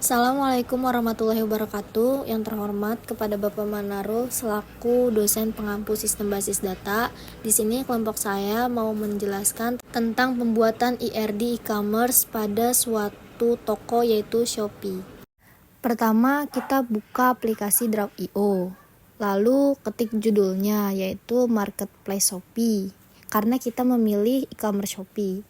Assalamualaikum warahmatullahi wabarakatuh. Yang terhormat kepada Bapak Manaro selaku dosen pengampu sistem basis data. Di sini kelompok saya mau menjelaskan tentang pembuatan IRD e-commerce pada suatu toko yaitu Shopee. Pertama, kita buka aplikasi Drop.io. Lalu ketik judulnya yaitu Marketplace Shopee karena kita memilih e-commerce Shopee.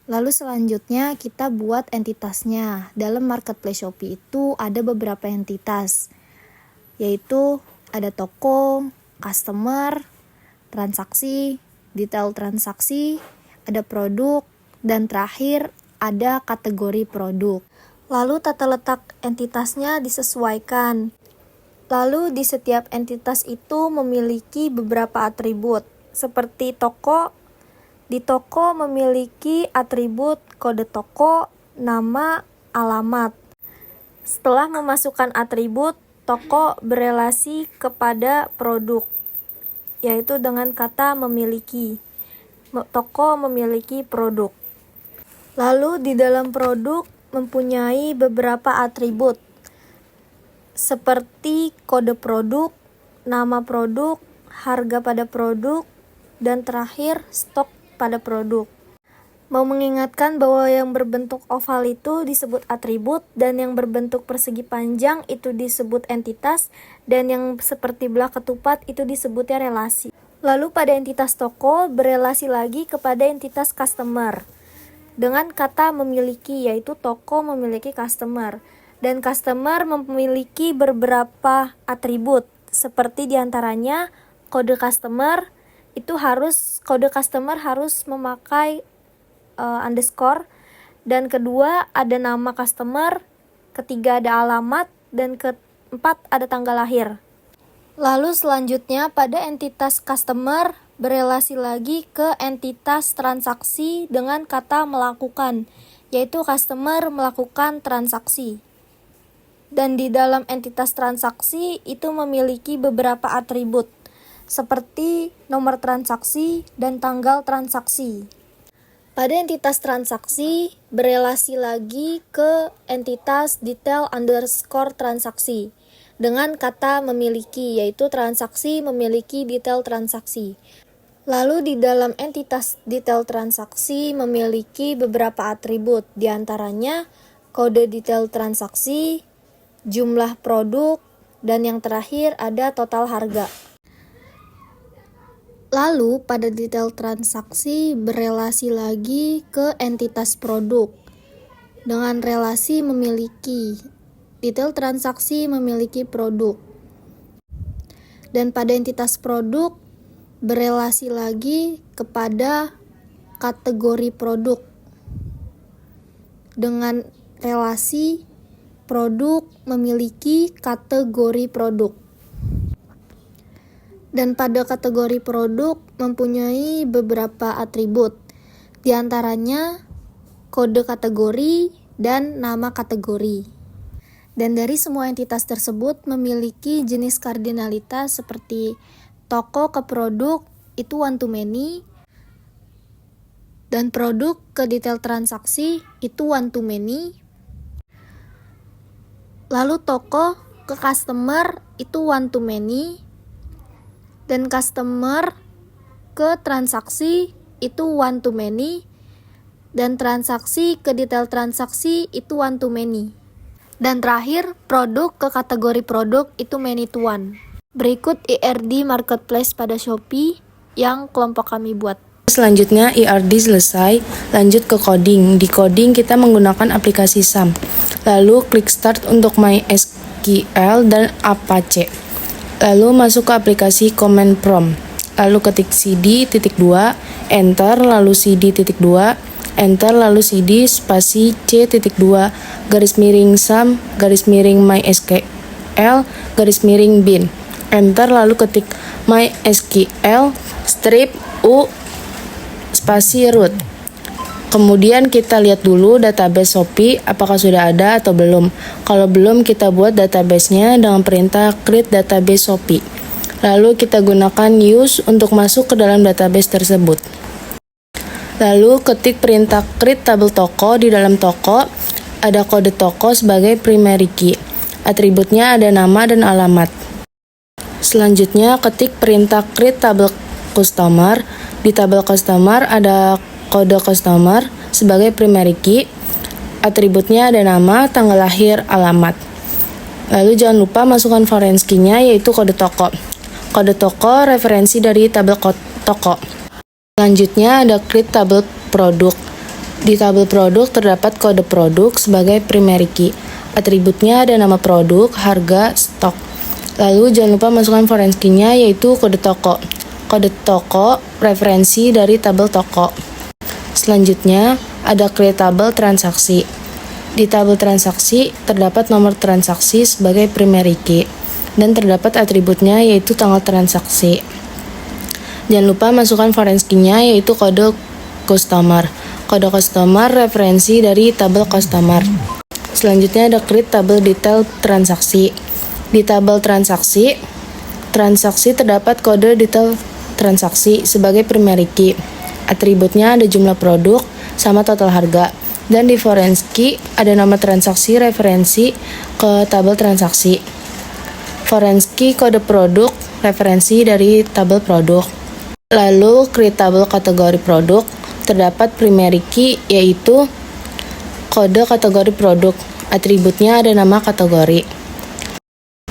Lalu selanjutnya kita buat entitasnya. Dalam Marketplace Shopee itu ada beberapa entitas, yaitu ada toko, customer, transaksi, detail transaksi, ada produk, dan terakhir ada kategori produk. Lalu tata letak entitasnya disesuaikan. Lalu di setiap entitas itu memiliki beberapa atribut, seperti toko. Di toko memiliki atribut kode toko, nama, alamat. Setelah memasukkan atribut, toko berelasi kepada produk, yaitu dengan kata memiliki. Toko memiliki produk. Lalu di dalam produk mempunyai beberapa atribut, seperti kode produk, nama produk, harga pada produk, dan terakhir stok pada produk. Mau mengingatkan bahwa yang berbentuk oval itu disebut atribut, dan yang berbentuk persegi panjang itu disebut entitas, dan yang seperti belah ketupat itu disebutnya relasi. Lalu pada entitas toko berelasi lagi kepada entitas customer dengan kata memiliki, yaitu toko memiliki customer, dan customer memiliki beberapa atribut, seperti diantaranya kode customer harus memakai underscore, dan kedua ada nama customer, ketiga ada alamat, dan keempat ada tanggal lahir. Lalu selanjutnya pada entitas customer berelasi lagi ke entitas transaksi dengan kata melakukan, yaitu customer melakukan transaksi. Dan di dalam entitas transaksi itu memiliki beberapa atribut, seperti nomor transaksi dan tanggal transaksi. Pada entitas transaksi berelasi lagi ke entitas detail underscore transaksi dengan kata memiliki, yaitu transaksi memiliki detail transaksi. Lalu di dalam entitas detail transaksi memiliki beberapa atribut, diantaranya kode detail transaksi, jumlah produk, dan yang terakhir ada total harga. Lalu pada detail transaksi berelasi lagi ke entitas produk dengan relasi memiliki. Detail transaksi memiliki produk. Dan pada entitas produk berelasi lagi kepada kategori produk dengan relasi produk memiliki kategori produk. Dan pada kategori produk mempunyai beberapa atribut, diantaranya kode kategori dan nama kategori. Dan dari semua entitas tersebut memiliki jenis kardinalitas seperti toko ke produk itu one to many, dan produk ke detail transaksi itu one to many, lalu toko ke customer itu one to many, dan customer ke transaksi itu one to many, dan transaksi ke detail transaksi itu one to many. Dan terakhir, produk ke kategori produk itu many to one. Berikut IRD Marketplace pada Shopee yang kelompok kami buat. Selanjutnya IRD selesai, lanjut ke coding. Di coding kita menggunakan aplikasi SAM. Lalu klik start untuk MySQL dan Apache. Lalu masuk ke aplikasi command prompt. Lalu ketik cd.2, enter, lalu cd.2, enter, lalu cd spasi c.2, garis miring sum, garis miring MySQL, garis miring bin. Enter, lalu ketik MySQL strip u spasi root. Kemudian kita lihat dulu database Shopee apakah sudah ada atau belum. Kalau belum, kita buat database-nya dengan perintah create database Shopee. Lalu kita gunakan use untuk masuk ke dalam database tersebut. Lalu ketik perintah create tabel toko di dalam toko. ada kode toko sebagai primary key. Atributnya ada nama dan alamat. Selanjutnya, ketik perintah create tabel customer. Di tabel customer ada kode customer sebagai primary key. Atributnya ada nama, tanggal lahir, alamat. Lalu jangan lupa masukkan foreign key-nya yaitu kode toko. Kode toko referensi dari tabel toko. Selanjutnya ada create tabel produk. Di tabel produk terdapat kode produk sebagai primary key. Atributnya ada nama produk, harga, stok. Lalu jangan lupa masukkan foreign key-nya yaitu kode toko. Kode toko referensi dari tabel toko. Selanjutnya ada create tabel transaksi. Di tabel transaksi terdapat nomor transaksi sebagai primary key dan terdapat atributnya yaitu tanggal transaksi. Jangan lupa masukkan foreign key-nya yaitu kode customer. Kode customer referensi dari tabel customer. Selanjutnya ada create tabel detail transaksi. Di tabel transaksi terdapat kode detail transaksi sebagai primary key. Atributnya ada jumlah produk sama total harga. Dan di foreign key ada nama transaksi referensi ke tabel transaksi. Foreign key kode produk referensi dari tabel produk. Lalu create tabel kategori produk terdapat primary key yaitu kode kategori produk. Atributnya ada nama kategori.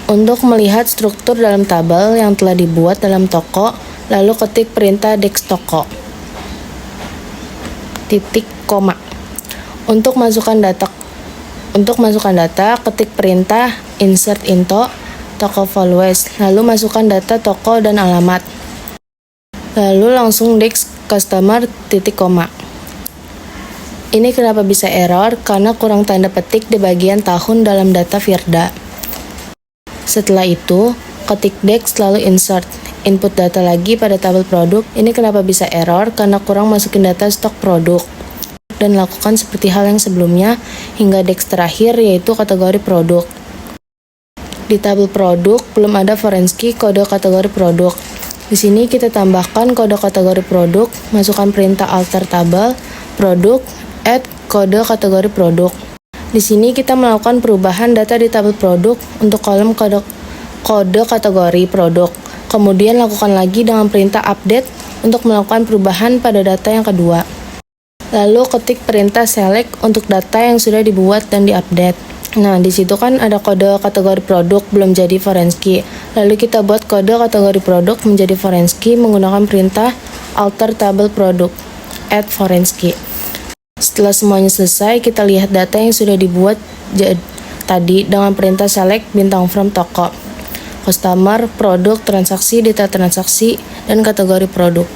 Untuk melihat struktur dalam tabel yang telah dibuat dalam toko, lalu ketik perintah dex toko. Titik koma. Untuk masukkan data, ketik perintah insert into toko values, lalu masukkan data toko dan alamat. Lalu langsung dex customer titik koma. Ini kenapa bisa error? Karena kurang tanda petik di bagian tahun dalam data Firda. Setelah itu, ketik dex lalu insert. Input data lagi pada tabel produk. Ini kenapa bisa error? Karena kurang masukin data stok produk. Dan lakukan seperti hal yang sebelumnya hingga dex terakhir yaitu kategori produk. Di tabel produk belum ada foreign key kode kategori produk. Di sini kita tambahkan kode kategori produk, masukkan perintah alter tabel produk, add kode kategori produk. Di sini kita melakukan perubahan data di tabel produk untuk kolom kode kategori produk. Kemudian lakukan lagi dengan perintah update untuk melakukan perubahan pada data yang kedua. Lalu ketik perintah select untuk data yang sudah dibuat dan diupdate. Nah, di situ kan ada kode kategori produk belum jadi foreign key. Lalu kita buat kode kategori produk menjadi foreign key menggunakan perintah alter tabel produk, add foreign key. Setelah semuanya selesai, kita lihat data yang sudah dibuat tadi dengan perintah select bintang from toko, customer, produk, transaksi, data transaksi, dan kategori produk.